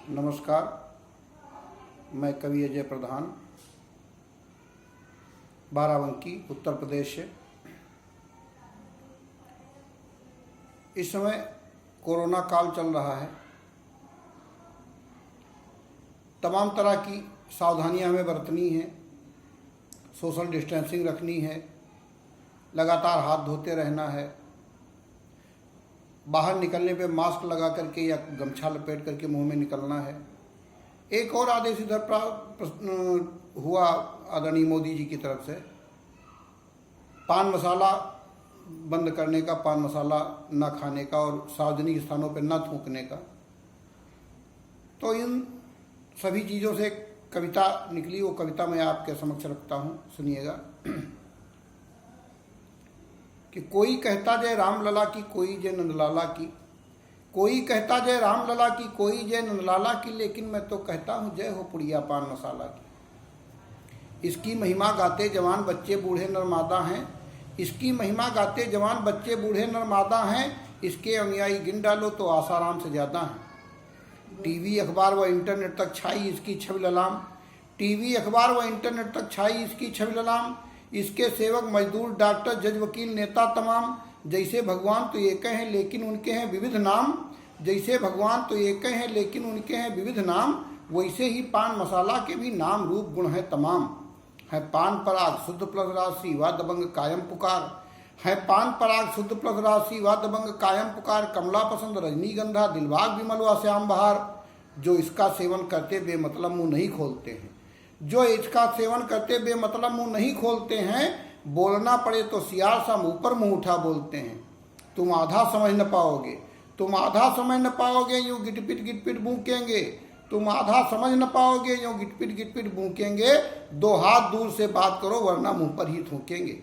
नमस्कार, मैं कवि अजय प्रधान, बाराबंकी, उत्तर प्रदेश से। इस समय कोरोना काल चल रहा है। तमाम तरह की सावधानियां हमें बरतनी है, सोशल डिस्टेंसिंग रखनी है, लगातार हाथ धोते रहना है, बाहर निकलने पे मास्क लगा करके या गमछा लपेट करके मुंह में निकलना है। एक और आदेश इधर हुआ आदरणीय मोदी जी की तरफ से, पान मसाला बंद करने का, पान मसाला न खाने का और सार्वजनिक स्थानों पर न थूकने का। तो इन सभी चीज़ों से एक कविता निकली, वो कविता मैं आपके समक्ष रखता हूँ, सुनिएगा। कि कोई कहता जय राम लला की, कोई जय नंदलाला की, कोई कहता जय राम लला की, कोई जय नंदलाला की, लेकिन मैं तो कहता हूँ जय हो पुड़िया पान मसाला की। इसकी महिमा गाते जवान बच्चे बूढ़े नरमादा हैं, इसकी महिमा गाते जवान बच्चे बूढ़े नरमादा हैं, इसके अनुयायी गिन डालो तो आसाराम से ज़्यादा हैं। टीवी अखबार व इंटरनेट तक छाई इसकी छवि ललाम, टीवी अखबार व इंटरनेट तक छाई इसकी छवि ललाम, इसके सेवक मजदूर डॉक्टर जज वकील नेता तमाम, जैसे भगवान तो एक हैं लेकिन उनके हैं विविध नाम, जैसे भगवान तो एक हैं लेकिन उनके हैं विविध नाम, वैसे ही पान मसाला के भी नाम रूप गुण है तमाम। है पान पराग शुद्ध प्लस राशि व दबंग कायम पुकार, है पान पराग शुद्ध प्लस राशि व दबंग कायम पुकार, कमला पसंद रजनीगंधा दिलबाग विमल व श्याम बहार, जो इसका सेवन करते बेमतलब मुंह नहीं खोलते हैं, जो इसका सेवन करते बेमतलब मुंह नहीं खोलते हैं, बोलना पड़े तो सियार सा मुंह पर मुंह उठा बोलते हैं। तुम आधा समझ न पाओगे, तुम आधा समझ न पाओगे, यूं गिटपिट भूकेंगे, तुम आधा समझ न पाओगे, यूं गिटपिट भूकेंगे, दो हाथ दूर से बात करो वरना मुंह पर ही थूकेंगे।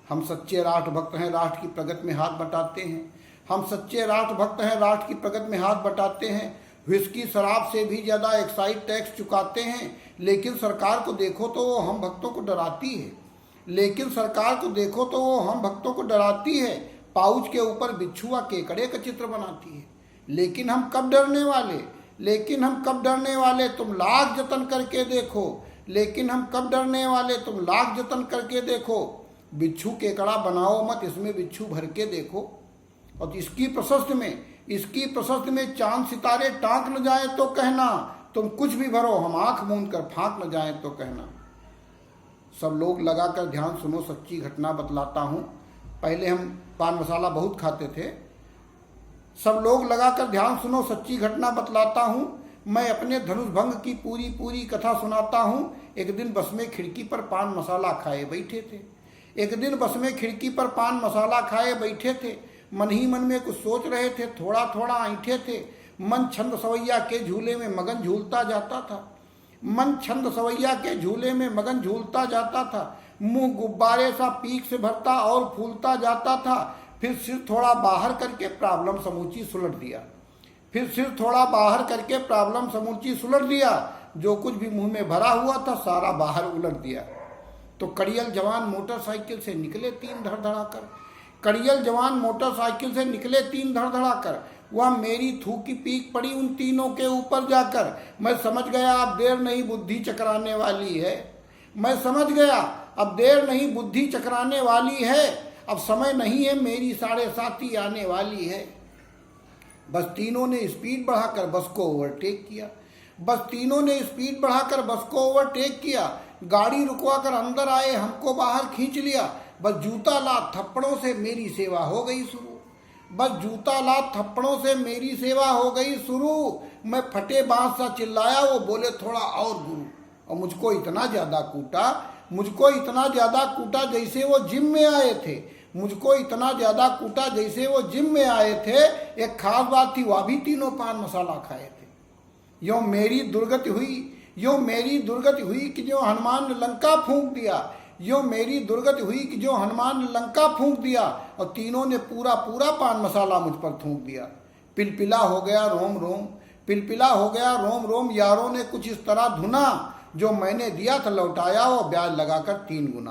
हम सच्चे राष्ट्र भक्त हैं, राष्ट्र की प्रगति में हाथ बटाते हैं, हम सच्चे राष्ट्र भक्त हैं, राष्ट्र की प्रगति में हाथ बटाते हैं, विस्की शराब से भी ज़्यादा एक्साइज टैक्स चुकाते हैं, लेकिन सरकार को देखो तो वो हम भक्तों को डराती है, लेकिन सरकार को देखो तो वो हम भक्तों को डराती है, पाउच के ऊपर बिच्छुआ केकड़े का चित्र बनाती है। लेकिन हम कब डरने वाले, लेकिन हम कब डरने वाले, तुम लाख जतन करके देखो, लेकिन हम कब डरने वाले, तुम लाख जतन करके देखो, बिच्छू केकड़ा बनाओ मत, इसमें बिच्छू भर के देखो। और इसकी प्रशस्ति में चांद सितारे टाँक न जाए तो कहना, तुम कुछ भी भरो हम आंख मूंद कर फांक न जाए तो कहना। सब लोग लगाकर ध्यान सुनो, सच्ची घटना बतलाता हूँ। पहले हम पान मसाला बहुत खाते थे। सब लोग लगाकर ध्यान सुनो, सच्ची घटना बतलाता हूँ। मैं अपने धनुष भंग की पूरी कथा सुनाता हूँ। एक दिन बस में खिड़की पर पान मसाला खाए बैठे थे, एक दिन बस में खिड़की पर पान मसाला खाए बैठे थे, मन ही मन में कुछ सोच रहे थे, थोड़ा थोड़ा ऐंठे थे, मन छंद सवैया के झूले में मगन झूलता जाता था, मन छंद सवैया के झूले में मगन झूलता जाता था, मुंह गुब्बारे सा पीक से भरता और फूलता जाता था। फिर सिर थोड़ा बाहर करके प्रॉब्लम समूची सुलट दिया, फिर सिर थोड़ा बाहर करके प्रॉब्लम समूची सुलट दिया, जो कुछ भी मुंह में भरा हुआ था सारा बाहर उलट दिया। तो कड़ियल जवान मोटरसाइकिल से निकले तीन धड़धड़ाकर, कड़ियल जवान मोटरसाइकिल से निकले तीन धड़धड़ाकर, वह मेरी थूकी पीक पड़ी उन तीनों के ऊपर जाकर। मैं समझ गया अब देर नहीं बुद्धि चकराने वाली है, मैं समझ गया अब देर नहीं बुद्धि चकराने वाली है, अब समय नहीं है मेरी 7:30 आने वाली है। बस तीनों ने स्पीड बढ़ाकर बस को ओवरटेक किया, बस तीनों ने स्पीड बढ़ाकर बस को ओवरटेक किया, गाड़ी रुकवाकर अंदर आए, हमको बाहर खींच लिया। बस जूता लात थप्पड़ों से मेरी सेवा हो गई शुरू, बस जूता लात थप्पड़ों से मेरी सेवा हो गई शुरू। मैं फटे बांस सा चिल्लाया, वो बोले थोड़ा और गुरु, और मुझको इतना ज़्यादा कूटा, मुझको इतना ज़्यादा कूटा जैसे वो जिम में आए थे, मुझको इतना ज़्यादा कूटा जैसे वो जिम में आए थे। एक खास बात थी, वह भी तीनों पान मसाला खाए थे। यूँ मेरी दुर्गति हुई, यूँ मेरी दुर्गति हुई कि जो हनुमान ने लंका फूंक दिया, यूँ मेरी दुर्गति हुई कि जो हनुमान ने लंका फूंक दिया, और तीनों ने पूरा पान मसाला मुझ पर थूक दिया। पिलपिला हो गया रोम रोम, पिलपिला हो गया रोम रोम, यारों ने कुछ इस तरह धुना, जो मैंने दिया था लौटाया वो ब्याज लगाकर 3 गुना।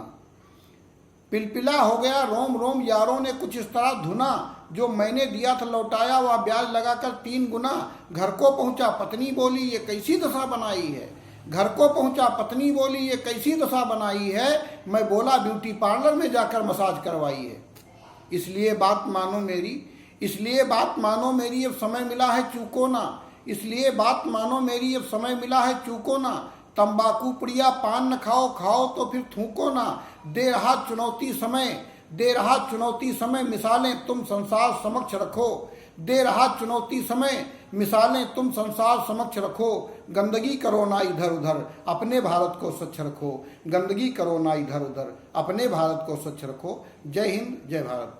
पिलपिला हो गया रोम रोम, यारों ने कुछ इस तरह धुना, जो मैंने दिया था लौटाया, वह ब्याज लगाकर 3 गुना। घर को पहुंचा पत्नी बोली, ये कैसी दशा बनाई है। घर को पहुंचा पत्नी बोली, ये कैसी दशा बनाई है। मैं बोला ब्यूटी पार्लर में जाकर मसाज करवाई है। इसलिए बात मानो मेरी, इसलिए बात मानो मेरी, अब समय मिला है चूको ना। इसलिए बात मानो मेरी, अब समय मिला है चूको ना। तंबाकू पुड़िया पान न खाओ, खाओ तो फिर थूको ना। दे रहा चुनौती समय, दे रहा चुनौती समय, मिसालें तुम संसार समक्ष रखो। दे रहा चुनौती समय, मिसालें तुम संसार समक्ष रखो। गंदगी करो ना इधर उधर, अपने भारत को स्वच्छ रखो। गंदगी करो ना इधर उधर, अपने भारत को स्वच्छ रखो। जय हिंद, जय भारत।